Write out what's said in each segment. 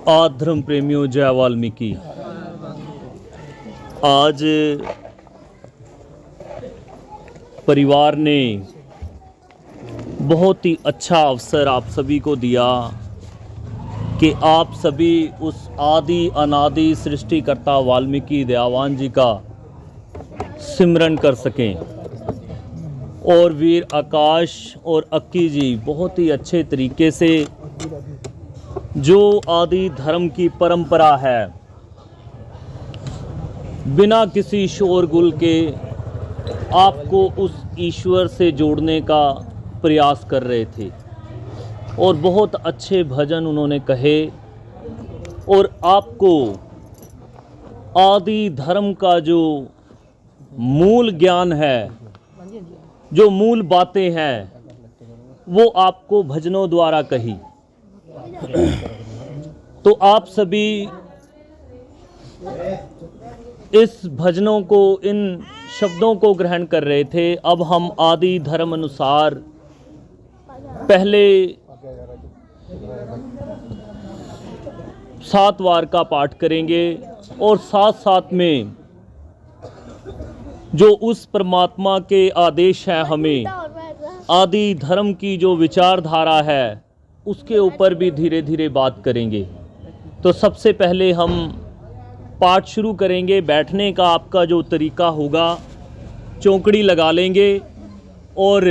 धर्म प्रेमियों, जय वाल्मीकि। आज परिवार ने बहुत ही अच्छा अवसर आप सभी को दिया कि आप सभी उस आदि अनादि सृष्टिकर्ता वाल्मीकि दयावान जी का सिमरन कर सकें। और वीर आकाश और अक्की जी बहुत ही अच्छे तरीके से जो आदि धर्म की परंपरा है, बिना किसी शोरगुल के आपको उस ईश्वर से जोड़ने का प्रयास कर रहे थे। और बहुत अच्छे भजन उन्होंने कहे और आपको आदि धर्म का जो मूल ज्ञान है, जो मूल बातें हैं, वो आपको भजनों द्वारा कही। तो आप सभी इस भजनों को, इन शब्दों को ग्रहण कर रहे थे। अब हम आदि धर्म अनुसार पहले 7 वार का पाठ करेंगे और साथ साथ में जो उस परमात्मा के आदेश हैं, हमें आदि धर्म की जो विचारधारा है उसके ऊपर भी धीरे धीरे बात करेंगे। तो सबसे पहले हम पाठ शुरू करेंगे। बैठने का आपका जो तरीका होगा, चौकड़ी लगा लेंगे और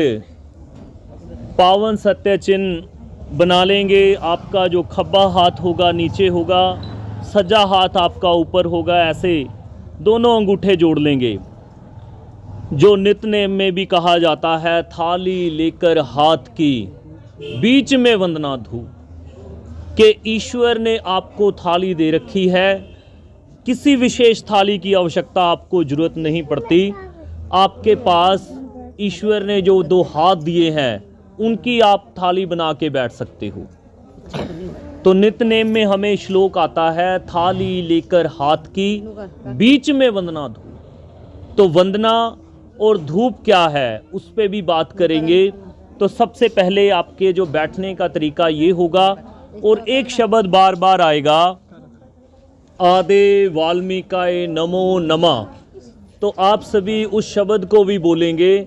पावन सत्य चिन्ह बना लेंगे। आपका जो खब्बा हाथ होगा नीचे होगा, सज्जा हाथ आपका ऊपर होगा। ऐसे दोनों अंगूठे जोड़ लेंगे। जो नित्य नेम में भी कहा जाता है, थाली लेकर हाथ की बीच में वंदना धू, कि ईश्वर ने आपको थाली दे रखी है। किसी विशेष थाली की आवश्यकता आपको जरूरत नहीं पड़ती। आपके पास ईश्वर ने जो 2 हाथ दिए हैं उनकी आप थाली बना के बैठ सकते हो। तो नित्य नेम में हमें श्लोक आता है, थाली लेकर हाथ की बीच में वंदना धूप। तो वंदना और धूप क्या है उस पे भी बात करेंगे। तो सबसे पहले आपके जो बैठने का तरीका ये होगा और एक शब्द बार बार आएगा, आदे वाल्मीकाय नमो नमः। तो आप सभी उस शब्द को भी बोलेंगे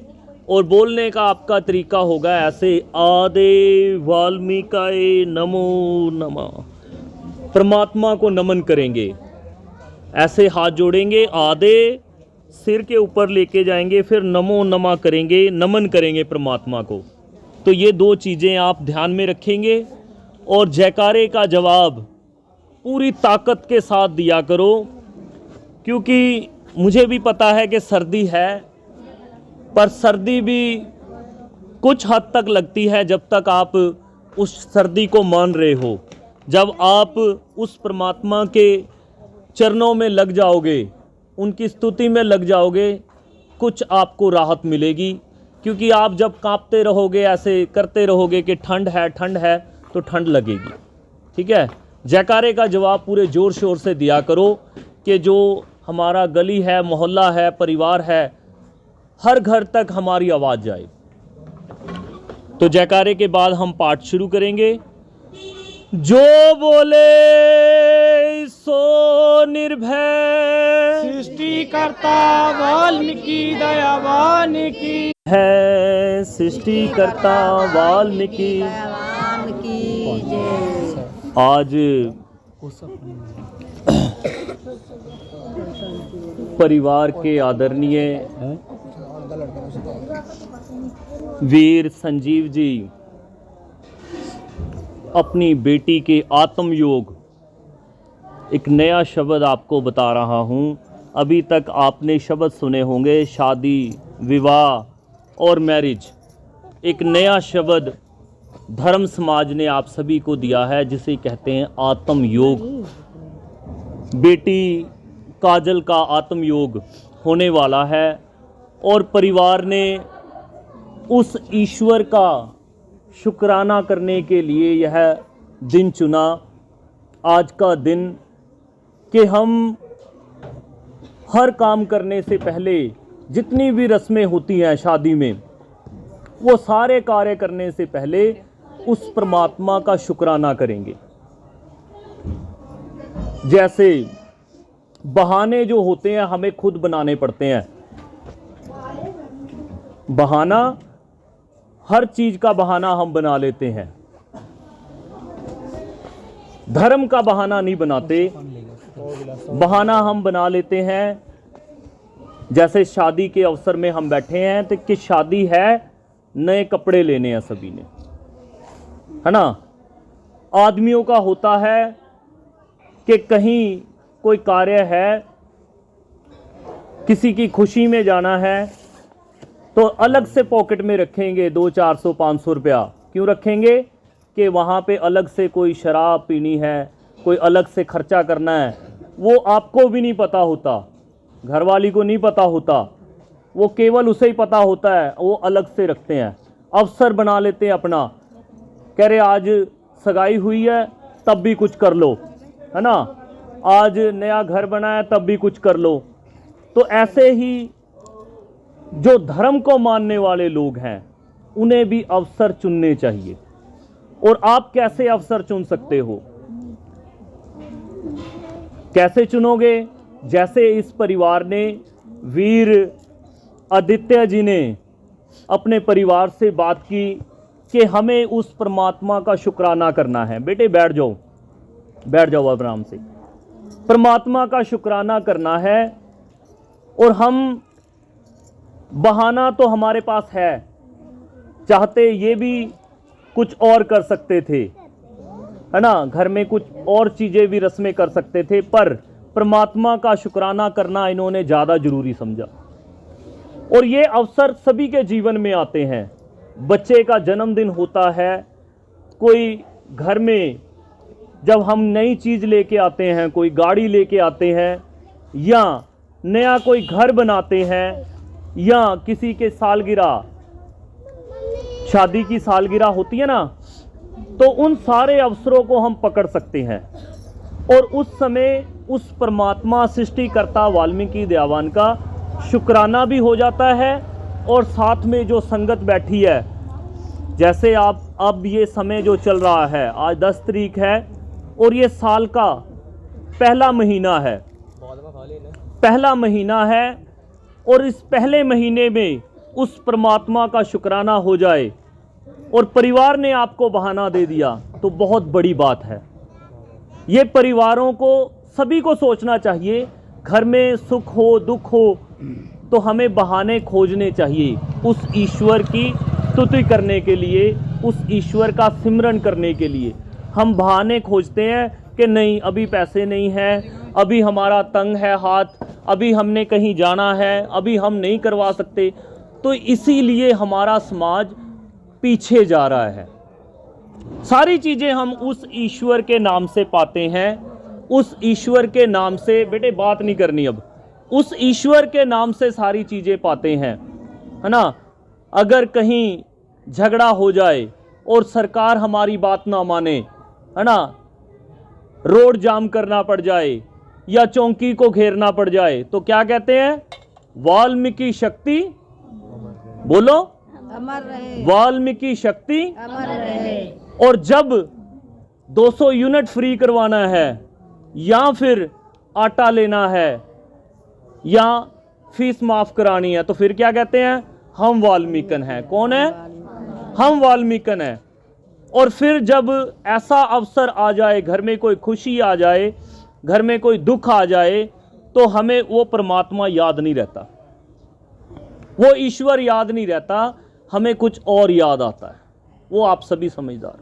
और बोलने का आपका तरीका होगा ऐसे, आदे वाल्मीकाय नमो नमः। परमात्मा को नमन करेंगे, ऐसे हाथ जोड़ेंगे, आदे सिर के ऊपर लेके जाएंगे, फिर नमो नमः करेंगे, नमन करेंगे परमात्मा को। तो ये 2 चीज़ें आप ध्यान में रखेंगे। और जयकारे का जवाब पूरी ताकत के साथ दिया करो, क्योंकि मुझे भी पता है कि सर्दी है, पर सर्दी भी कुछ हद तक लगती है जब तक आप उस सर्दी को मान रहे हो। जब आप उस परमात्मा के चरणों में लग जाओगे, उनकी स्तुति में लग जाओगे, कुछ आपको राहत मिलेगी। क्योंकि आप जब कांपते रहोगे, ऐसे करते रहोगे कि ठंड है, तो ठंड लगेगी। ठीक है। जयकारे का जवाब पूरे ज़ोर शोर से दिया करो कि जो हमारा गली है, मोहल्ला है, परिवार है, हर घर तक हमारी आवाज़ जाए। तो जयकारे के बाद हम पाठ शुरू करेंगे। जो बोले सो निर्भय, सृष्टिकर्ता वाल्मीकि दयावान की है, सृष्टिकर्ता वाल्मीकि। आज परिवार के आदरणीय वीर संजीव जी अपनी बेटी के आत्मयोग, एक नया शब्द आपको बता रहा हूँ। अभी तक आपने शब्द सुने होंगे, शादी, विवाह और मैरिज। एक नया शब्द धर्म समाज ने आप सभी को दिया है, जिसे कहते हैं आत्मयोग। बेटी काजल का आत्मयोग होने वाला है और परिवार ने उस ईश्वर का शुक्राना करने के लिए यह दिन चुना, आज का दिन, कि हम हर काम करने से पहले जितनी भी रस्में होती हैं शादी में, वो सारे कार्य करने से पहले उस परमात्मा का शुक्राना करेंगे। जैसे बहाने जो होते हैं हमें खुद बनाने पड़ते हैं। बहाना, हर चीज का बहाना हम बना लेते हैं, धर्म का बहाना नहीं बनाते। बहाना हम बना लेते हैं, जैसे शादी के अवसर में हम बैठे हैं तो कि शादी है, नए कपड़े लेने हैं सभी ने, है ना। आदमियों का होता है कि कहीं कोई कार्य है, किसी की खुशी में जाना है, तो अलग से पॉकेट में रखेंगे 200-400-500 रुपया। क्यों रखेंगे? कि वहाँ पे अलग से कोई शराब पीनी है, कोई अलग से खर्चा करना है। वो आपको भी नहीं पता होता, घरवाली को नहीं पता होता, वो केवल उसे ही पता होता है, वो अलग से रखते हैं। अवसर बना लेते हैं अपना, कह रहे आज सगाई हुई है तब भी कुछ कर लो, है ना, आज नया घर बना है तब भी कुछ कर लो। तो ऐसे ही जो धर्म को मानने वाले लोग हैं उन्हें भी अवसर चुनने चाहिए। और आप कैसे अवसर चुन सकते हो? कैसे चुनोगे? जैसे इस परिवार ने, वीर आदित्य जी ने अपने परिवार से बात की कि हमें उस परमात्मा का शुक्राना करना है। बेटे बैठ जाओ, बैठ जाओ आराम से। परमात्मा का शुक्राना करना है। और हम, बहाना तो हमारे पास है, चाहते ये भी कुछ और कर सकते थे, है ना, घर में कुछ और चीजें भी रस्में कर सकते थे, पर परमात्मा का शुक्राना करना इन्होंने ज्यादा जरूरी समझा। और ये अवसर सभी के जीवन में आते हैं। बच्चे का जन्मदिन होता है, कोई घर में जब हम नई चीज लेके आते हैं, कोई गाड़ी लेके आते हैं, या नया कोई घर बनाते हैं, या किसी के सालगिरह, शादी की सालगिरह होती है ना, तो उन सारे अवसरों को हम पकड़ सकते हैं। और उस समय उस परमात्मा सृष्टिकर्ता वाल्मीकि दयावान का शुक्राना भी हो जाता है। और साथ में जो संगत बैठी है, जैसे आप अब ये समय जो चल रहा है, आज 10 तारीख है और ये साल का पहला महीना है, पहला महीना है, और इस पहले महीने में उस परमात्मा का शुक्राना हो जाए और परिवार ने आपको बहाना दे दिया तो बहुत बड़ी बात है। ये परिवारों को, सभी को सोचना चाहिए, घर में सुख हो दुख हो तो हमें बहाने खोजने चाहिए उस ईश्वर की स्तुति करने के लिए, उस ईश्वर का सिमरन करने के लिए। हम बहाने खोजते हैं कि नहीं अभी पैसे नहीं हैं, अभी हमारा तंग है हाथ, अभी हमने कहीं जाना है, अभी हम नहीं करवा सकते। तो इसीलिए हमारा समाज पीछे जा रहा है। सारी चीज़ें हम उस ईश्वर के नाम से पाते हैं, उस ईश्वर के नाम से, बेटे बात नहीं करनी अब, उस ईश्वर के नाम से सारी चीज़ें पाते हैं, है ना। अगर कहीं झगड़ा हो जाए और सरकार हमारी बात ना माने, है ना, रोड जाम करना पड़ जाए या चौकी को घेरना पड़ जाए, तो क्या कहते हैं? वाल्मीकि शक्ति, बोलो, अमर रहे, वाल्मीकि शक्ति अमर रहे। और जब 200 यूनिट फ्री करवाना है, या फिर आटा लेना है, या फीस माफ करानी है, तो फिर क्या कहते हैं? हम वाल्मीकन हैं। कौन है? हम वाल्मीकन हैं। और फिर जब ऐसा अवसर आ जाए, घर में कोई खुशी आ जाए, घर में कोई दुख आ जाए, तो हमें वो परमात्मा याद नहीं रहता, वो ईश्वर याद नहीं रहता, हमें कुछ और याद आता है। वो आप सभी समझदार,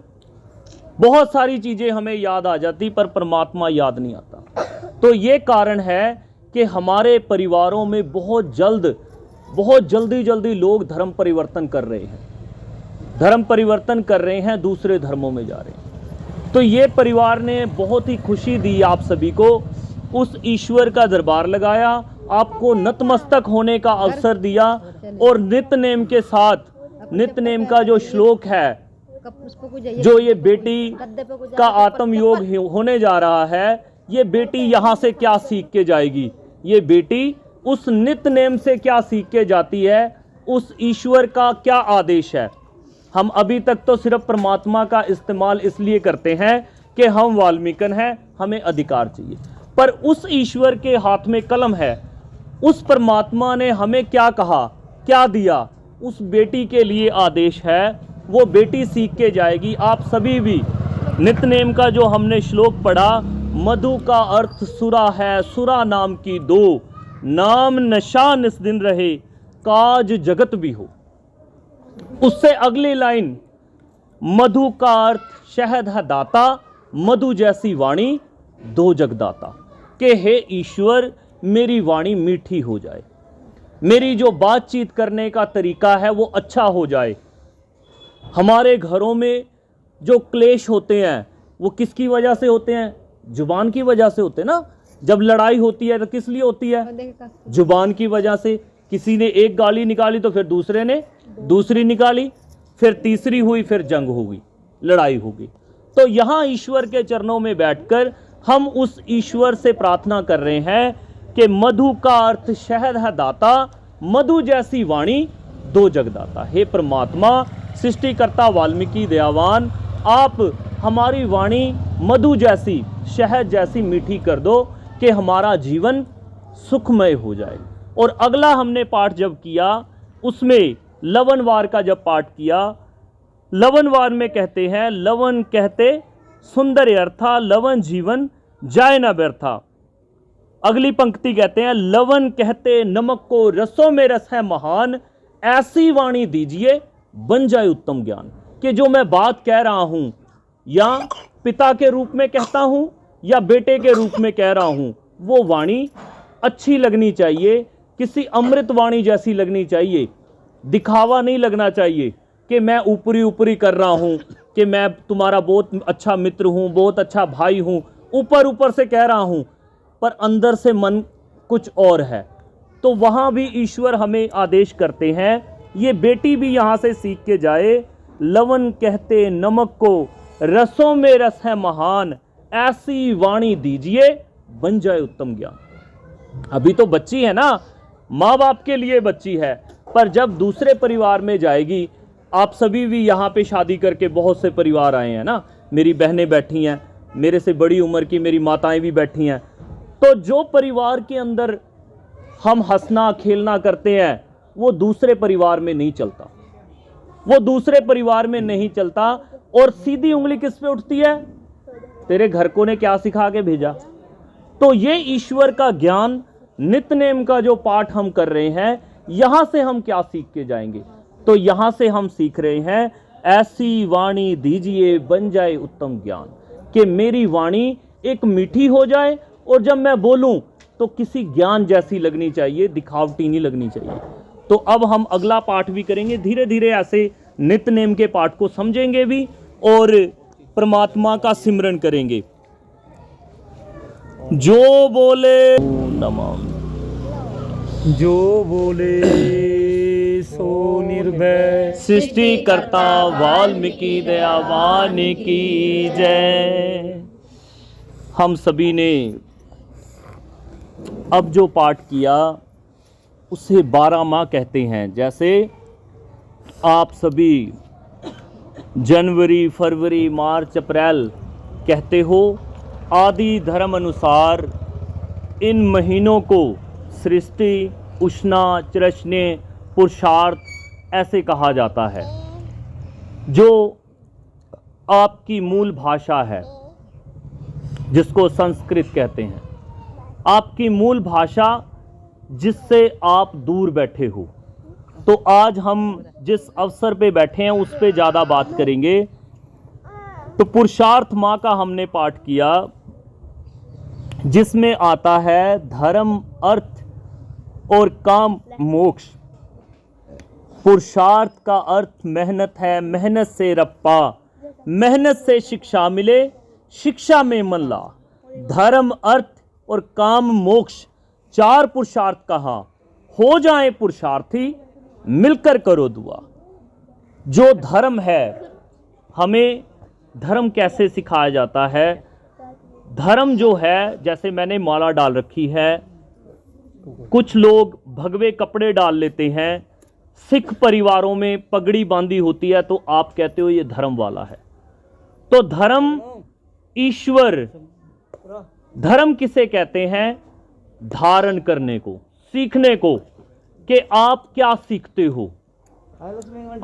बहुत सारी चीज़ें हमें याद आ जाती पर परमात्मा याद नहीं आता। तो ये कारण है कि हमारे परिवारों में बहुत जल्दी लोग धर्म परिवर्तन कर रहे हैं, धर्म परिवर्तन कर रहे हैं, दूसरे धर्मों में जा रहे हैं। तो ये परिवार ने बहुत ही खुशी दी आप सभी को, उस ईश्वर का दरबार लगाया, आपको नतमस्तक होने का अवसर दिया। और नित्य नेम के साथ, नित्य नेम का जो श्लोक है, जो ये बेटी का आत्म योग होने जा रहा है, ये बेटी यहाँ से क्या सीख के जाएगी? ये बेटी उस नित्य नेम से क्या सीख के जाती है? उस ईश्वर का क्या आदेश है? हम अभी तक तो सिर्फ परमात्मा का इस्तेमाल इसलिए करते हैं कि हम वाल्मीकन हैं, हमें अधिकार चाहिए। पर उस ईश्वर के हाथ में कलम है, उस परमात्मा ने हमें क्या कहा, क्या दिया, उस बेटी के लिए आदेश है, वो बेटी सीख के जाएगी। आप सभी भी नित्यनेम का जो हमने श्लोक पढ़ा, मधु का अर्थ सुरा है, सुरा नाम की दो, नाम नशा निस दिन रहे, काज जगत भी हो। उससे अगली लाइन, मधु का अर्थ शहद है दाता, मधु जैसी वाणी दो जगदाता, कि हे ईश्वर मेरी वाणी मीठी हो जाए, मेरी जो बातचीत करने का तरीका है वो अच्छा हो जाए। हमारे घरों में जो क्लेश होते हैं वो किसकी वजह से होते हैं? जुबान की वजह से होते हैं ना। जब लड़ाई होती है तो किस लिए होती है? जुबान की वजह से। किसी ने एक गाली निकाली तो फिर दूसरे ने दूसरी निकाली, फिर तीसरी हुई, फिर जंग हो गई, लड़ाई हो गई। तो यहाँ ईश्वर के चरणों में बैठकर हम उस ईश्वर से प्रार्थना कर रहे हैं कि मधु का अर्थ शहद है दाता, मधु जैसी वाणी दो जगदाता। हे परमात्मा, सृष्टिकर्ता वाल्मीकि दयावान, आप हमारी वाणी मधु जैसी, शहद जैसी मीठी कर दो कि हमारा जीवन सुखमय हो जाए। और अगला हमने पाठ जब किया, उसमें लवनवार का जब पाठ किया, लवनवार में कहते हैं, लवन कहते सुंदर अर्था, लवन जीवन जाए न व्यर्था। अगली पंक्ति कहते हैं, लवन कहते नमक को, रसों में रस है महान, ऐसी वाणी दीजिए बन जाए उत्तम ज्ञान। कि जो मैं बात कह रहा हूं, या पिता के रूप में कहता हूं या बेटे के रूप में कह रहा हूं, वो वाणी अच्छी लगनी चाहिए, किसी अमृत वाणी जैसी लगनी चाहिए। दिखावा नहीं लगना चाहिए कि मैं ऊपरी ऊपरी कर रहा हूं, कि मैं तुम्हारा बहुत अच्छा मित्र हूं, बहुत अच्छा भाई हूं, ऊपर ऊपर से कह रहा हूं, पर अंदर से मन कुछ और है। तो वहां भी ईश्वर हमें आदेश करते हैं, ये बेटी भी यहां से सीख के जाए, लवन कहते नमक को, रसों में रस है महान, ऐसी वाणी दीजिए बन जाए उत्तम ज्ञान। अभी तो बच्ची है ना, माँ बाप के लिए बच्ची है, पर जब दूसरे परिवार में जाएगी, आप सभी भी यहाँ पे शादी करके बहुत से परिवार आए हैं ना, मेरी बहनें बैठी हैं, मेरे से बड़ी उम्र की मेरी माताएं भी बैठी हैं। तो जो परिवार के अंदर हम हंसना खेलना करते हैं, वो दूसरे परिवार में नहीं चलता, वो दूसरे परिवार में नहीं चलता। और सीधी उंगली किस पे उठती है? तेरे घर को ने क्या सिखा के भेजा। तो ये ईश्वर का ज्ञान, नित्यनेम का जो पाठ हम कर रहे हैं, यहां से हम क्या सीख के जाएंगे? तो यहां से हम सीख रहे हैं, ऐसी वाणी दीजिए बन जाए उत्तम ज्ञान, कि मेरी वाणी एक मीठी हो जाए, और जब मैं बोलूं तो किसी ज्ञान जैसी लगनी चाहिए, दिखावटी नहीं लगनी चाहिए। तो अब हम अगला पाठ भी करेंगे, धीरे धीरे ऐसे नित्यनेम के पाठ को समझेंगे भी और परमात्मा का सिमरन करेंगे। जो बोले नमः, जो बोले सो निर्भय, सृष्टिकर्ता वाल्मीकि दयावान की जय। हम सभी ने अब जो पाठ किया उसे 12 माह कहते हैं। जैसे आप सभी जनवरी, फरवरी, मार्च, अप्रैल कहते हो, आदि धर्म अनुसार इन महीनों को सृष्टि, उष्णा, चरचने, पुरुषार्थ ऐसे कहा जाता है। जो आपकी मूल भाषा है, जिसको संस्कृत कहते हैं, आपकी मूल भाषा जिससे आप दूर बैठे हो। तो आज हम जिस अवसर पे बैठे हैं उस पे ज़्यादा बात करेंगे। तो पुरुषार्थ माह का हमने पाठ किया, जिसमें आता है धर्म, अर्थ और काम, मोक्ष। पुरुषार्थ का अर्थ मेहनत है, मेहनत से रप्पा, मेहनत से शिक्षा मिले, शिक्षा में मन ला। धर्म, अर्थ और काम, मोक्ष, 4 पुरुषार्थ कहा। हो जाए पुरुषार्थी, मिलकर करो दुआ। जो धर्म है, हमें धर्म कैसे सिखाया जाता है? धर्म जो है, जैसे मैंने माला डाल रखी है, कुछ लोग भगवे कपड़े डाल लेते हैं, सिख परिवारों में पगड़ी बांधी होती है, तो आप कहते हो ये धर्म वाला है। तो धर्म ईश्वर, धर्म किसे कहते हैं? धारण करने को, सीखने को, कि आप क्या सीखते हो,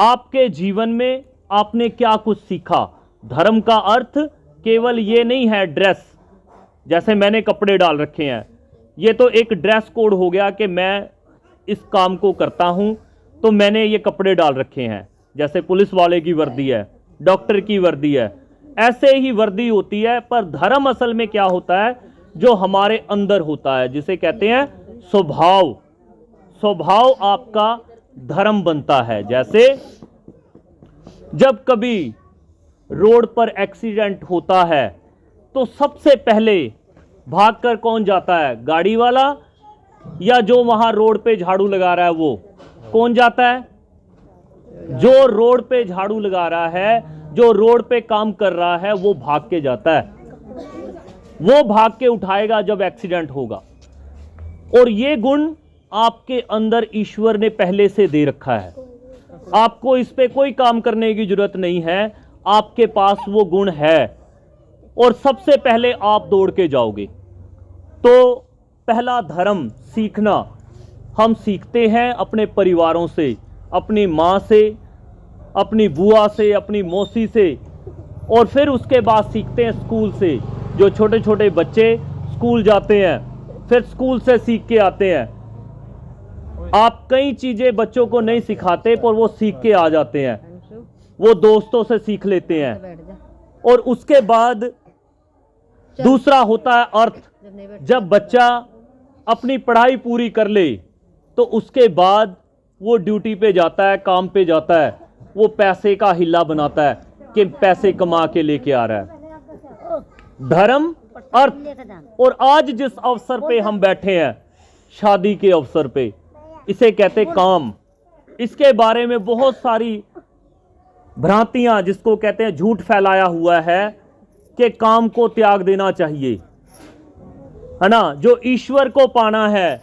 आपके जीवन में आपने क्या कुछ सीखा। धर्म का अर्थ केवल ये नहीं है ड्रेस, जैसे मैंने कपड़े डाल रखे हैं, ये तो एक ड्रेस कोड हो गया कि मैं इस काम को करता हूं तो मैंने ये कपड़े डाल रखे हैं। जैसे पुलिस वाले की वर्दी है, डॉक्टर की वर्दी है, ऐसे ही वर्दी होती है। पर धर्म असल में क्या होता है? जो हमारे अंदर होता है, जिसे कहते हैं स्वभाव। स्वभाव आपका धर्म बनता है। जैसे जब कभी रोड पर एक्सीडेंट होता है तो सबसे पहले भागकर कौन जाता है? गाड़ी वाला, या जो वहां रोड पे झाड़ू लगा रहा है वो? कौन जाता है? जो रोड पे झाड़ू लगा रहा है, जो रोड पे काम कर रहा है, वो भाग के जाता है। वो भाग के उठाएगा जब एक्सीडेंट होगा। और ये गुण आपके अंदर ईश्वर ने पहले से दे रखा है। आपको इस पे कोई काम करने की जरूरत नहीं है, आपके पास वो गुण है और सबसे पहले आप दौड़ के जाओगे। तो पहला धर्म सीखना हम सीखते हैं अपने परिवारों से, अपनी माँ से, अपनी बुआ से, अपनी मौसी से, और फिर उसके बाद सीखते हैं स्कूल से। जो छोटे छोटे बच्चे स्कूल जाते हैं, फिर स्कूल से सीख के आते हैं। आप कई चीज़ें बच्चों को नहीं सिखाते पर वो सीख के आ जाते हैं, वो दोस्तों से सीख लेते हैं। और उसके बाद दूसरा होता है अर्थ। जब बच्चा अपनी पढ़ाई पूरी कर ले तो उसके बाद वो ड्यूटी पे जाता है, काम पे जाता है, वो पैसे का हिल्ला बनाता है कि पैसे कमा के लेके आ रहा है। धर्म, अर्थ। और आज जिस अवसर पे हम बैठे हैं, शादी के अवसर पे, इसे कहते काम। इसके बारे में बहुत सारी भ्रांतियां, जिसको कहते हैं झूठ, फैलाया हुआ है कि काम को त्याग देना चाहिए, है ना। जो ईश्वर को पाना है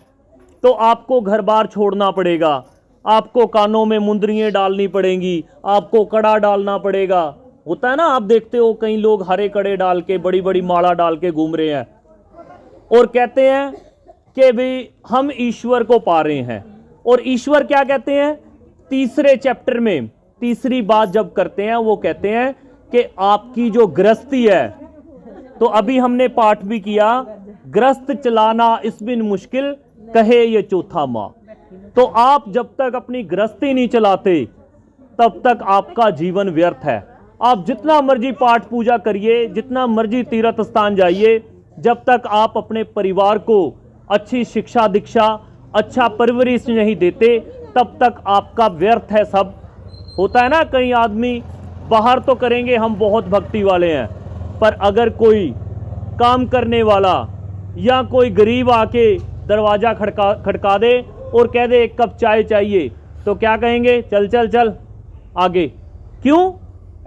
तो आपको घर बार छोड़ना पड़ेगा, आपको कानों में मुंदरियां डालनी पड़ेंगी, आपको कड़ा डालना पड़ेगा। होता है ना, आप देखते हो कई लोग हरे कड़े डाल के, बड़ी बड़ी माला डाल के घूम रहे हैं और कहते हैं कि भाई हम ईश्वर को पा रहे हैं। और ईश्वर क्या कहते हैं? तीसरे चैप्टर में तीसरी बात जब करते हैं, वो कहते हैं कि आपकी जो गृहस्थी है, तो अभी हमने पाठ भी किया, गृहस्थ चलाना इस बिन मुश्किल, कहे ये चौथा माह। तो आप जब तक अपनी गृहस्थी नहीं चलाते तब तक आपका जीवन व्यर्थ है। आप जितना मर्जी पाठ पूजा करिए, जितना मर्जी तीर्थ स्थान जाइए, जब तक आप अपने परिवार को अच्छी शिक्षा दीक्षा, अच्छा परवरिश नहीं देते, तब तक आपका व्यर्थ है सब। होता है ना, कई आदमी बाहर तो करेंगे हम बहुत भक्ति वाले हैं, पर अगर कोई काम करने वाला या कोई गरीब आके दरवाजा खड़का दे और कह दे एक कप चाय चाहिए, तो क्या कहेंगे? चल चल चल आगे। क्यों?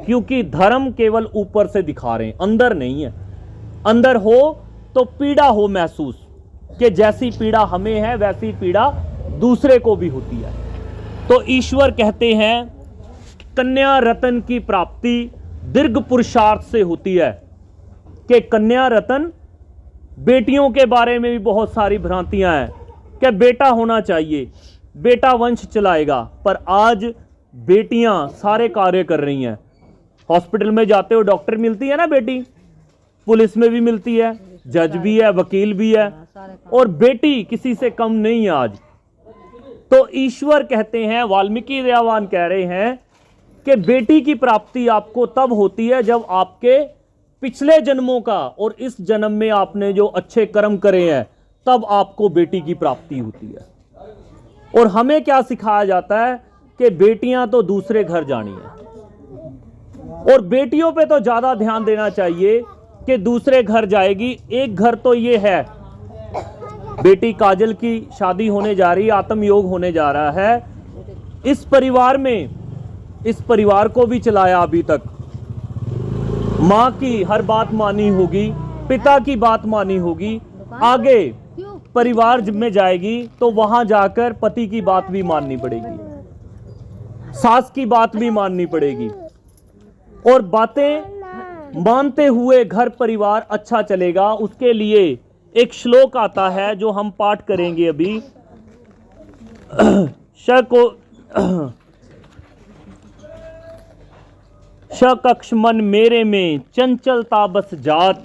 क्योंकि धर्म केवल ऊपर से दिखा रहे हैं, अंदर नहीं है। अंदर हो तो पीड़ा हो महसूस, कि जैसी पीड़ा हमें है वैसी पीड़ा दूसरे को भी होती है। तो ईश्वर कहते हैं कन्या रतन की प्राप्ति दीर्घ पुरुषार्थ से होती है। कि कन्या रतन, बेटियों के बारे में भी बहुत सारी भ्रांतियां हैं कि बेटा होना चाहिए, बेटा वंश चलाएगा। पर आज बेटियां सारे कार्य कर रही हैं। हॉस्पिटल में जाते हो, डॉक्टर मिलती है ना बेटी, पुलिस में भी मिलती है, जज भी है, वकील भी है, और बेटी किसी से कम नहीं है आज। तो ईश्वर कहते हैं, वाल्मीकि दयावान कह रहे हैं कि बेटी की प्राप्ति आपको तब होती है जब आपके पिछले जन्मों का और इस जन्म में आपने जो अच्छे कर्म करे हैं, तब आपको बेटी की प्राप्ति होती है। और हमें क्या सिखाया जाता है कि बेटियां तो दूसरे घर जानी है, और बेटियों पे तो ज्यादा ध्यान देना चाहिए कि दूसरे घर जाएगी। एक घर तो ये है, बेटी काजल की शादी होने जा रही है, आत्मयोग होने जा रहा है। इस परिवार में, इस परिवार को भी चलाया अभी तक, माँ की हर बात मानी होगी, पिता की बात मानी होगी, आगे परिवार में जाएगी तो वहां जाकर पति की बात भी माननी पड़ेगी, सास की बात भी माननी पड़ेगी। और बातें मानते हुए घर परिवार अच्छा चलेगा, उसके लिए एक श्लोक आता है जो हम पाठ करेंगे अभी। शकक्ष मन मेरे में चंचलता बस जात,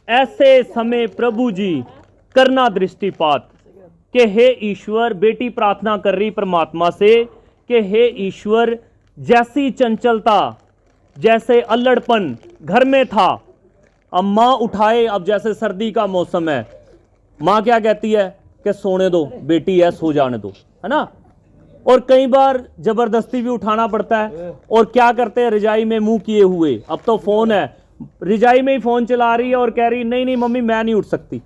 ऐसे समय प्रभु जी करना दृष्टिपात। कि हे ईश्वर, बेटी प्रार्थना कर रही परमात्मा से कि हे ईश्वर, जैसी चंचलता, जैसे अल्लड़पन घर में था, अब माँ उठाए, अब जैसे सर्दी का मौसम है, माँ क्या कहती है कि सोने दो बेटी है, सो जाने दो, है ना। और कई बार जबरदस्ती भी उठाना पड़ता है, और क्या करते हैं, रजाई में मुंह किए हुए, अब तो फोन है, रजाई में ही फोन चला रही है और कह रही नहीं नहीं मम्मी मैं नहीं उठ सकती,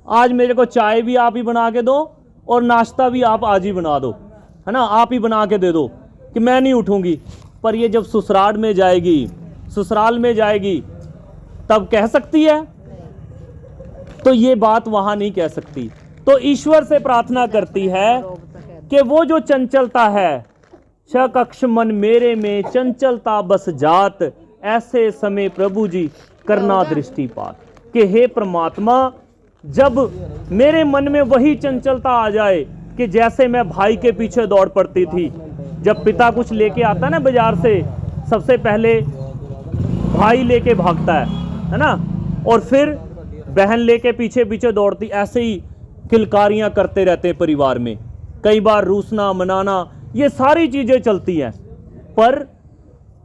आज मेरे को चाय भी आप ही बना के दो और नाश्ता भी आप आज ही बना दो, है ना, आप ही बना के दे दो कि मैं नहीं उठूंगी। पर ये जब ससुराल में जाएगी तब कह सकती है, तो ये बात वहां नहीं कह सकती। तो ईश्वर से प्रार्थना करती है कि वो जो चंचलता है, शकक्ष मन मेरे में चंचलता बस जात, ऐसे समय प्रभु जी करना दृष्टिपात। कि हे परमात्मा, जब मेरे मन में वही चंचलता आ जाए कि जैसे मैं भाई के पीछे दौड़ पड़ती थी, जब पिता कुछ लेके आता ना बाजार से, सबसे पहले भाई लेके भागता है ना, और फिर बहन लेके पीछे पीछे दौड़ती, ऐसे ही किलकारियां करते रहते हैं परिवार में, कई बार रूसना मनाना, ये सारी चीजें चलती हैं, पर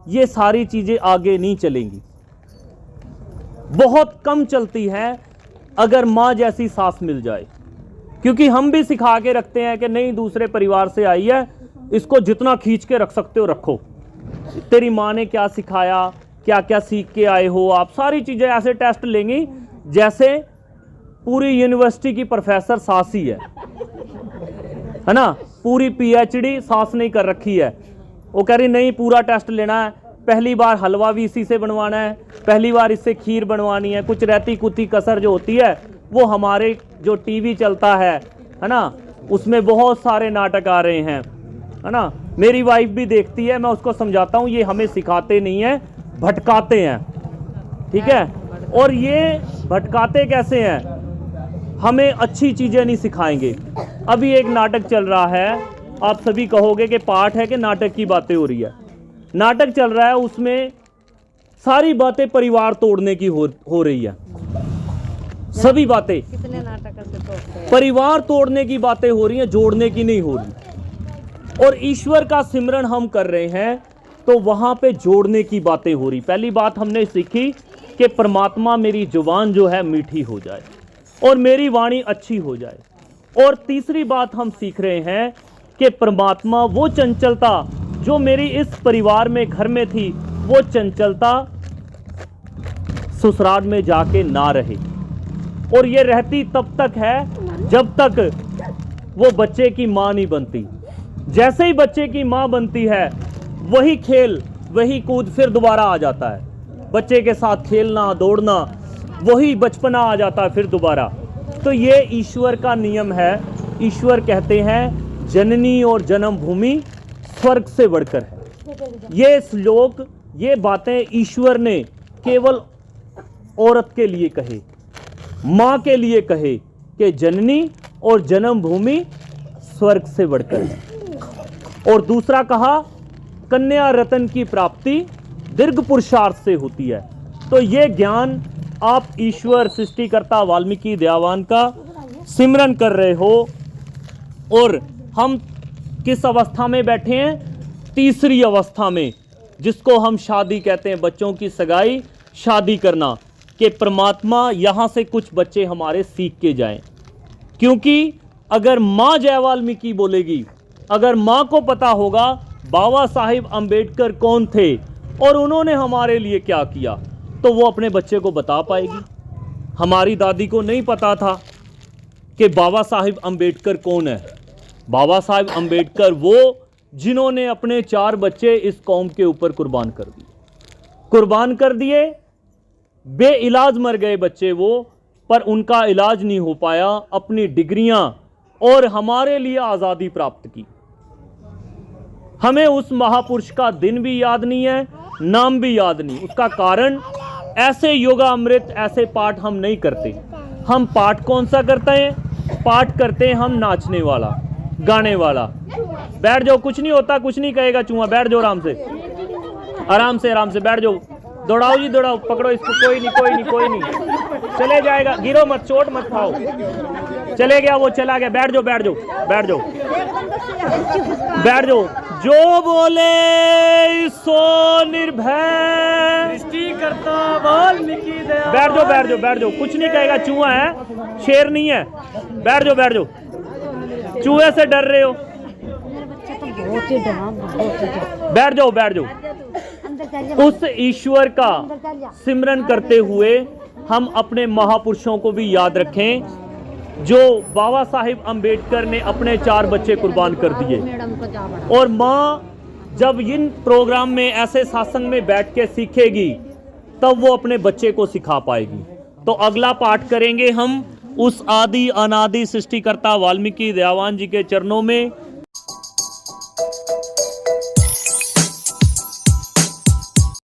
ये सारी चीजें आगे नहीं चलेंगी, बहुत कम चलती हैं अगर माँ जैसी सास मिल जाए। क्योंकि हम भी सिखा के रखते हैं कि नहीं दूसरे परिवार से आई है, इसको जितना खींच के रख सकते हो रखो, तेरी माँ ने क्या सिखाया, क्या क्या सीख के आए हो आप, सारी चीजें ऐसे टेस्ट लेंगी जैसे पूरी यूनिवर्सिटी की प्रोफेसर सास ही है ना, पूरी पीएचडी सास ने कर रखी है। वो कह रही नहीं पूरा टेस्ट लेना है, पहली बार हलवा भी इसी से बनवाना है, पहली बार इससे खीर बनवानी है, कुछ रहती कुती कसर जो होती है वो हमारे जो टीवी चलता है ना, उसमें बहुत सारे नाटक आ रहे हैं, है ना। मेरी वाइफ भी देखती है, मैं उसको समझाता हूँ ये हमें सिखाते नहीं है, भटकाते हैं, ठीक है। और ये भटकाते कैसे हैं, हमें अच्छी चीजें नहीं सिखाएंगे। अभी एक नाटक चल रहा है, आप सभी कहोगे कि पाठ है कि नाटक की बातें हो रही है, नाटक चल रहा है, उसमें सारी बातें परिवार तोड़ने की हो रही है, सभी बातें कितने नाटक से तोड़ते हैं, परिवार तोड़ने की बातें हो रही हैं, जोड़ने की नहीं हो रही। और ईश्वर का सिमरन हम कर रहे हैं तो वहां पे जोड़ने की बातें हो रही। पहली बात हमने सीखी कि परमात्मा मेरी जुबान जो है मीठी हो जाए और मेरी वाणी अच्छी हो जाए। और तीसरी बात हम सीख रहे हैं कि परमात्मा वो चंचलता जो मेरी इस परिवार में घर में थी, वो चंचलता ससुराल में जाके ना रहे। और ये रहती तब तक है जब तक वो बच्चे की मां नहीं बनती। जैसे ही बच्चे की मां बनती है, वही खेल वही कूद फिर दोबारा आ जाता है, बच्चे के साथ खेलना दौड़ना, वही बचपना आ जाता है फिर दोबारा। तो ये ईश्वर का नियम है। ईश्वर कहते हैं जननी और जन्म भूमि स्वर्ग से बढ़कर है। ये श्लोक, ये बातें ईश्वर ने केवल औरत के लिए कहे, मां के लिए कहे कि जननी और जन्म भूमि स्वर्ग से बढ़कर है। और दूसरा कहा कन्या रतन की प्राप्ति दीर्घ पुरुषार्थ से होती है। तो ये ज्ञान आप ईश्वर सृष्टिकर्ता वाल्मीकि दयावान का सिमरन कर रहे हो। और हम किस अवस्था में बैठे हैं? तीसरी अवस्था में, जिसको हम शादी कहते हैं, बच्चों की सगाई, शादी करना। कि परमात्मा यहाँ से कुछ बच्चे हमारे सीख के जाएं। क्योंकि अगर माँ जय वाल्मीकि बोलेगी, अगर माँ को पता होगा बाबा साहिब अम्बेडकर कौन थे और उन्होंने हमारे लिए क्या किया, तो वो अपने बच्चे को बता पाएगी। हमारी दादी को नहीं पता था कि बाबा साहिब अम्बेडकर कौन है। बाबा साहिब अम्बेडकर वो जिन्होंने अपने 4 बच्चे इस कौम के ऊपर कुर्बान कर दिए। बेइलाज मर गए बच्चे वो, पर उनका इलाज नहीं हो पाया, अपनी डिग्रियां और हमारे लिए आज़ादी प्राप्त की। हमें उस महापुरुष का दिन भी याद नहीं है, नाम भी याद नहीं। उसका कारण ऐसे योगा अमृत ऐसे पाठ हम नहीं करते। हम पाठ कौन सा करते हैं? पाठ करते हैं हम नाचने वाला, गाने वाला। बैठ जाओ, कुछ नहीं होता, कुछ नहीं कहेगा चूहा, बैठ जाओ आराम से, आराम से, आराम से बैठ जाओ। दौड़ाओ जी दौड़ाओ, पकड़ो इसको, कोई नहीं कोई नहीं कोई नहीं, चले जाएगा, गिरो मत, चोट मत खाओ। चले गया वो, चला गया, बैठ जाओ बैठ जाओ बैठ जाओ बैठ जाओ। जो बोले सो निर्भय, सृष्टिकर्ता वाल्मीकि दया। बैठ जाओ बैठ जाओ बैठ जाओ, कुछ नहीं कहेगा, चूहा है, शेर नहीं है। बैठ जाओ बैठ जाओ, चूहे से डर रहे हो, बैठ जाओ बैठ जाओ। उस ईश्वर का सिमरन करते हुए हम अपने महापुरुषों को भी याद रखें, जो बाबा साहिब अंबेडकर ने अपने 4 बच्चे कुर्बान कर दिए। और माँ जब इन प्रोग्राम में ऐसे सत्संग में बैठ के सीखेगी, तब वो अपने बच्चे को सिखा पाएगी। तो अगला पाठ करेंगे हम उस आदि अनादि सृष्टिकर्ता वाल्मीकि दयावान जी के चरणों में।